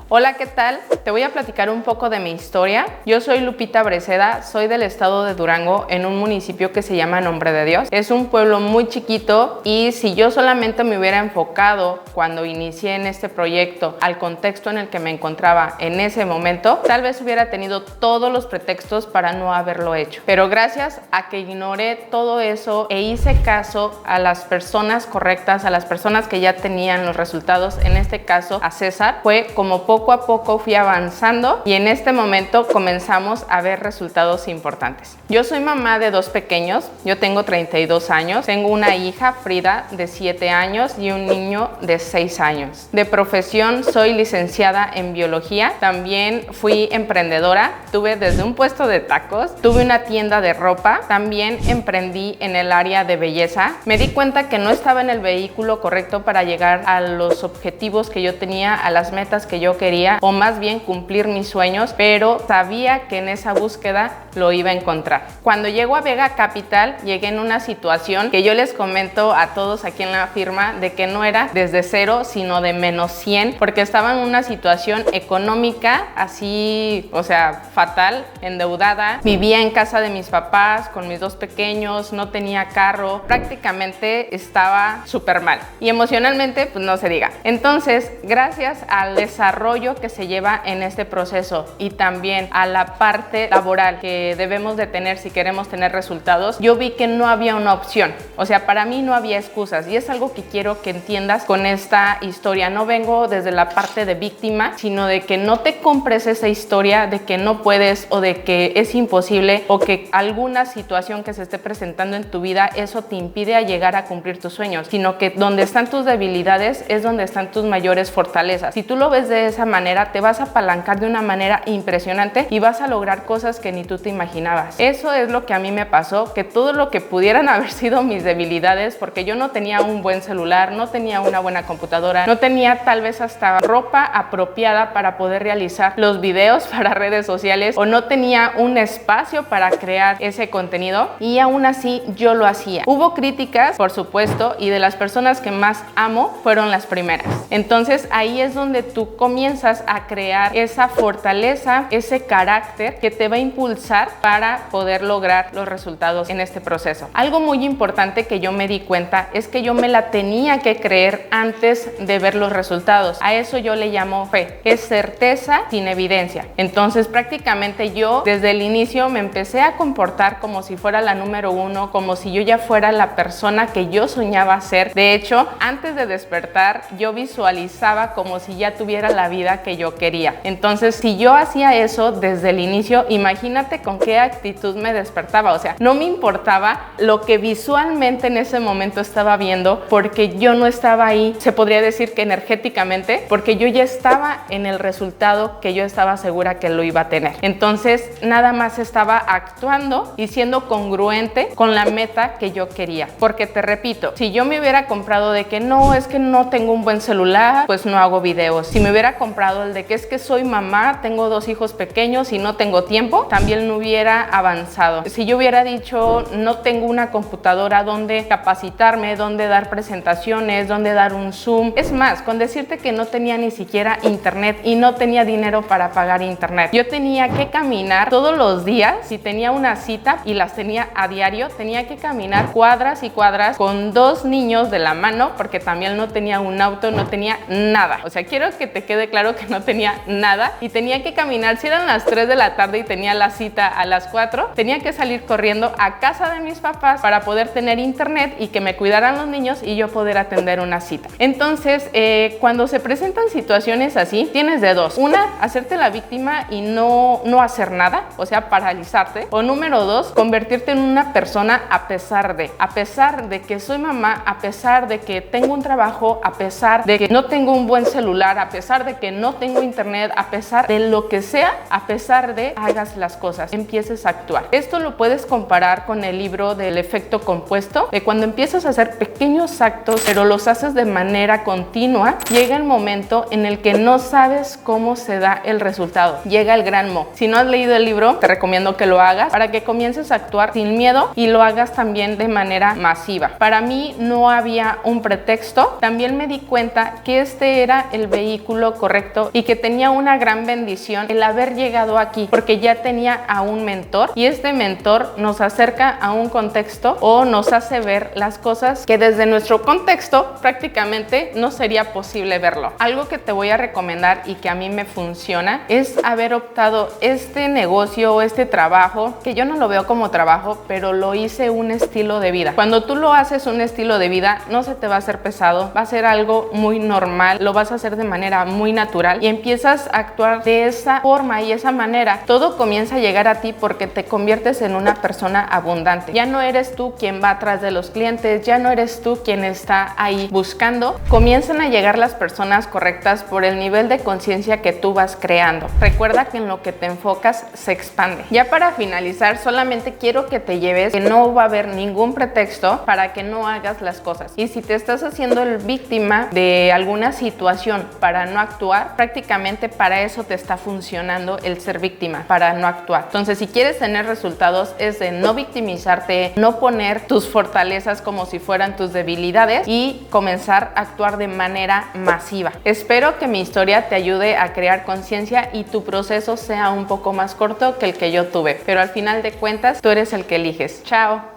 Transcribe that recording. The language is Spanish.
Hola, ¿qué tal? Te voy a platicar un poco de mi historia. Yo soy Lupita Breceda, soy del estado de Durango, en un municipio que se llama Nombre de Dios. Es un pueblo muy chiquito y si yo solamente me hubiera enfocado cuando inicié en este proyecto al contexto en el que me encontraba en ese momento, tal vez hubiera tenido todos los pretextos para no haberlo hecho. Pero gracias a que ignoré todo eso e hice caso a las personas correctas, a las personas que ya tenían los resultados, en este caso a César, fue como poco a poco fui avanzando y en este momento comenzamos a ver resultados importantes. Yo soy mamá de 2 pequeños, yo tengo 32 años, tengo una hija, Frida, de 7 años y un niño de 6 años. De profesión soy licenciada en biología, también fui emprendedora, tuve desde un puesto de tacos, tuve una tienda de ropa, también emprendí en el área de belleza. Me di cuenta que no estaba en el vehículo correcto para llegar a los objetivos que yo tenía, a las metas que yo quería, o más bien cumplir mis sueños, pero sabía que en esa búsqueda lo iba a encontrar. Cuando llego a Vega Capital, llegué en una situación que yo les comento a todos aquí en la firma de que no era desde cero, sino de menos 100, porque estaba en una situación económica así, o sea, fatal, endeudada. Vivía en casa de mis papás con mis 2 pequeños, no tenía carro, prácticamente estaba súper mal y emocionalmente pues no se diga. Entonces, gracias al desarrollo que se lleva en este proceso y también a la parte laboral que debemos de tener si queremos tener resultados, yo vi que no había una opción. O sea, para mí no había excusas y es algo que quiero que entiendas con esta historia. No vengo desde la parte de víctima, sino de que no te compres esa historia de que no puedes o de que es imposible o que alguna situación que se esté presentando en tu vida, eso te impide a llegar a cumplir tus sueños, sino que donde están tus debilidades es donde están tus mayores fortalezas. Si tú lo ves de esa manera, te vas a apalancar de una manera impresionante y vas a lograr cosas que ni tú te imaginabas. Eso es lo que a mí me pasó, que todo lo que pudieran haber sido mis debilidades, porque yo no tenía un buen celular, no tenía una buena computadora, no tenía tal vez hasta ropa apropiada para poder realizar los videos para redes sociales, o no tenía un espacio para crear ese contenido, y aún así yo lo hacía. Hubo críticas, por supuesto, y de las personas que más amo fueron las primeras. Entonces ahí es donde tú comienzas a crear esa fortaleza, ese carácter que te va a impulsar para poder lograr los resultados en este proceso. Algo muy importante que yo me di cuenta es que yo me la tenía que creer antes de ver los resultados. A eso yo le llamo fe, es certeza sin evidencia. Entonces prácticamente yo desde el inicio me empecé a comportar como si fuera la número 1, como si yo ya fuera la persona que yo soñaba ser. De hecho, antes de despertar yo visualizaba como si ya tuviera la vida que yo quería. Entonces, si yo hacía eso desde el inicio, imagínate con qué actitud me despertaba. O sea, no me importaba lo que visualmente en ese momento estaba viendo, porque yo no estaba ahí, se podría decir que energéticamente, porque yo ya estaba en el resultado que yo estaba segura que lo iba a tener. Entonces, nada más estaba actuando y siendo congruente con la meta que yo quería. Porque te repito, si yo me hubiera comprado de que no, es que no tengo un buen celular, pues no hago videos. Si me hubiera comprado el de que es que soy mamá, tengo 2 hijos pequeños y no tengo tiempo, también no hubiera avanzado. Si yo hubiera dicho no tengo una computadora donde capacitarme, donde dar presentaciones, donde dar un Zoom, es más, con decirte que no tenía ni siquiera internet y no tenía dinero para pagar internet. Yo tenía que caminar todos los días, si tenía una cita y las tenía a diario, tenía que caminar cuadras y cuadras con 2 niños de la mano, porque también no tenía un auto, no tenía nada. O sea, quiero que te quede claro que no tenía nada y tenía que caminar. Si eran las 3 de la tarde y tenía la cita a las 4, tenía que salir corriendo a casa de mis papás para poder tener internet y que me cuidaran los niños y yo poder atender una cita. Entonces, cuando se presentan situaciones así, tienes de dos. Una, hacerte la víctima y no hacer nada, o sea, paralizarte. O número 2, convertirte en una persona a pesar de que soy mamá, a pesar de que tengo un trabajo, a pesar de que no tengo un buen celular, a pesar de que no tengo internet, a pesar de lo que sea, a pesar de hagas las cosas. empieces a actuar. Esto lo puedes comparar con el libro del efecto compuesto, de cuando empiezas a hacer pequeños actos, pero los haces de manera continua, llega el momento en el que no sabes cómo se da el resultado. Llega el gran mo. Si no has leído el libro, te recomiendo que lo hagas para que comiences a actuar sin miedo y lo hagas también de manera masiva. Para mí no había un pretexto. También me di cuenta que este era el vehículo correcto y que tenía una gran bendición el haber llegado aquí, porque ya tenía a un mentor y este mentor nos acerca a un contexto o nos hace ver las cosas que desde nuestro contexto prácticamente no sería posible verlo. Algo que te voy a recomendar y que a mí me funciona es haber optado este negocio o este trabajo, que yo no lo veo como trabajo, pero lo hice un estilo de vida. Cuando tú lo haces un estilo de vida, no se te va a hacer pesado, va a ser algo muy normal, lo vas a hacer de manera muy natural y empiezas a actuar de esa forma y esa manera. Todo comienza a llegar a ti porque te conviertes en una persona abundante. Ya no eres tú quien va atrás de los clientes, ya no eres tú quien está ahí buscando. Comienzan a llegar las personas correctas por el nivel de conciencia que tú vas creando. Recuerda que en lo que te enfocas se expande. Ya para finalizar, solamente quiero que te lleves que no va a haber ningún pretexto para que no hagas las cosas. Y si te estás haciendo el víctima de alguna situación para no actuar, prácticamente para eso te está funcionando el ser víctima, para no actuar. Entonces, si quieres tener resultados, es de no victimizarte, no poner tus fortalezas como si fueran tus debilidades y comenzar a actuar de manera masiva. Espero que mi historia te ayude a crear conciencia y tu proceso sea un poco más corto que el que yo tuve, pero al final de cuentas tú eres el que eliges. Chao.